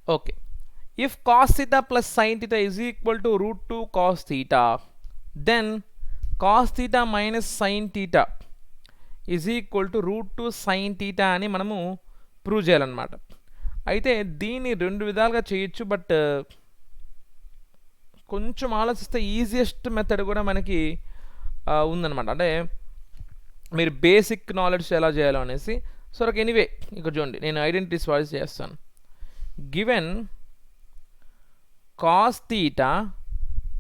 Okay, if cos theta plus sin theta is equal to root 2 cos theta, then cos theta minus sin theta is equal to root 2 sin theta అని మనము prove చేయాలన్నమాట. అయితే దీన్ని రెండు విధాలుగా చేయొచ్చు, but కొంచెం ఆలోచిస్తే ఈజియెస్ట్ మెథడ్ కూడా మనకి ఉందన్నమాట. అంటే మీరు బేసిక్ నాలెడ్జ్ ఎలా చేయాలో అనేసి. సో ఎనీవే ఇక్కడ చూడండి, నేను ఐడెంటిటీస్ వాడి చేస్తాను. Given cos theta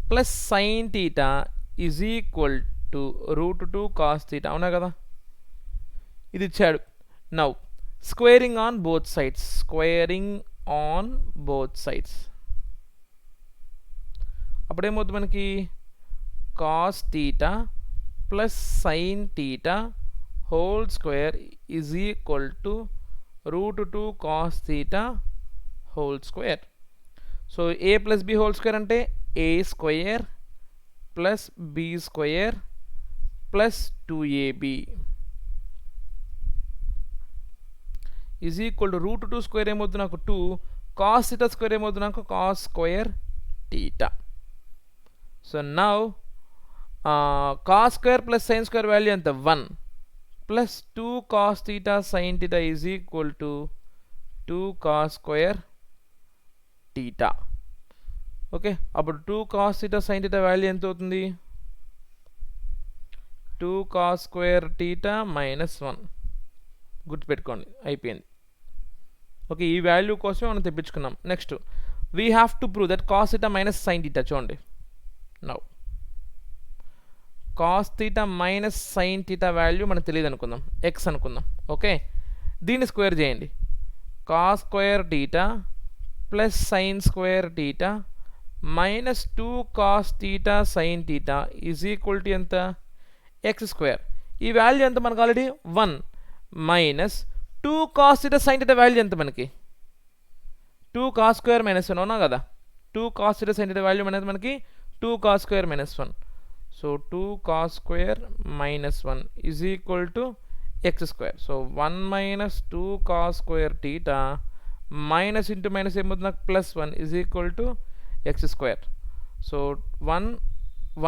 plus sin theta is equal to root 2 cos theta, అవునా కదా, ఇది ఇచ్చాడు. Now squaring on both sides, అప్పుడేమవుతుంది మనకి cos theta plus sin theta whole square is equal to root 2 cos theta whole square. So a plus b whole square అంటే a square plus b square plus 2ab is equal to root 2 square ఏమవుతుంది నాకు 2, cos theta square ఏమవుతుంది నాకు cos square theta. So now cos square plus sin square value ఎంత 1 plus 2 cos theta sin theta is equal to 2 cos square theta. Okay, అప్పుడు 2 cos theta sin theta value ఎంత అవుతుంది, 2 cos square theta minus 1. గుర్తుపెట్టుకోండి, అయిపోయింది. Okay, ఈ value కోసం మనం తెప్పించుకున్నాం. Next we have to prove that cos theta minus sin theta. చూడండి, నౌ cos theta minus sin theta value మనకు తెలియదు అనుకుందాం, x అనుకుందాం. ఓకే, దీన్ని స్క్వేర్ చేయండి. cos square theta plus sin square theta minus 2 cos theta sin theta is equal to ఎంత, x square. ఈ వాల్యూ ఎంత మనకు already 1 minus 2 cos theta sin theta value ఎంత మనకి 2 cos square minus 1, అవునా కదా. 2 cos theta sin theta value అనేది మనకి 2 cos square minus 1. So 2 cos square minus 1 is equal to x square. So 1 minus 2 cos square theta minus into minus ఏమవుతుంది నాకు plus 1 is equal to x square. So 1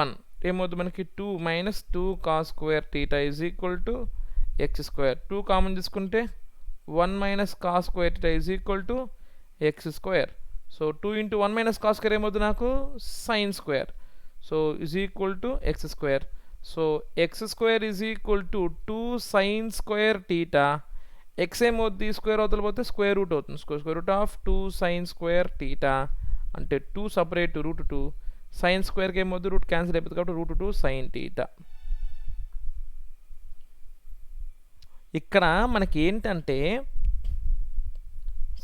1 ఏమవుతుంది మనకి 2 minus 2 cos square theta is equal to x square. 2 common తీసుకుంటే 1 minus cos square theta is equal to x square. So 2 into 1 minus cos square ఏమవుతుంది నాకు sin square. So is equal to x square. So x square is equal to 2 sin square theta. x ఏమవుతుంది, square అవతల పోతే square root అవుతుంది. Square root of 2 sin square theta అంటే 2 separate route 2, sign స్క్వేర్కి ఏమవుతుంది root cancel అయిపోతుంది కాబట్టి route 2 sin theta. ఇక్కడ మనకి ఏంటంటే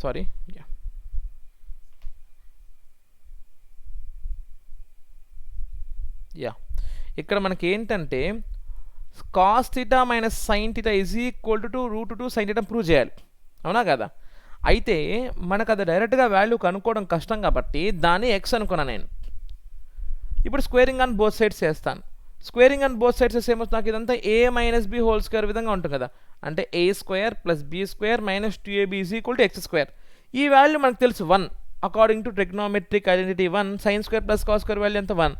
సారీ ఇక్కడ మనకి ఏంటంటే cos theta minus sin theta is equal to root 2 sin theta prove చేయాలి, అవునా కదా. అయితే మనకు అది డైరెక్ట్గా వాల్యూ కనుక్కోవడం కష్టం కాబట్టి దాన్ని x అనుకున్నాను నేను. ఇప్పుడు స్క్వేరింగ్ ఆన్ బోత్ సైడ్స్ చేస్తాను. స్క్వేరింగ్ ఆన్ బోత్ సైడ్స్ ఏమవుతుంది నాకు ఇదంతా a minus b whole square విధంగా ఉంటుంది కదా. అంటే a square plus b square minus 2ab is equal to x square. ఈ వాల్యూ మనకు తెలుసు 1 according to trigonometric identity 1. Sine square plus cos square value ఎంత 1.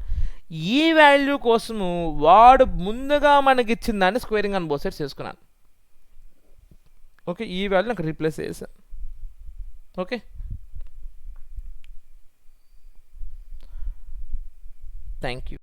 ఈ వాల్యూ కోసము వాడు ముందుగా మనకి ఇచ్చిన దాన్ని స్క్వేరింగ్ ఆన్ బోత్ సైడ్స్ చేసుకున్నాను. ఓకే, ఈ వాల్యూ నాకు రీప్లేస్ చేశాను. Okay, thank you.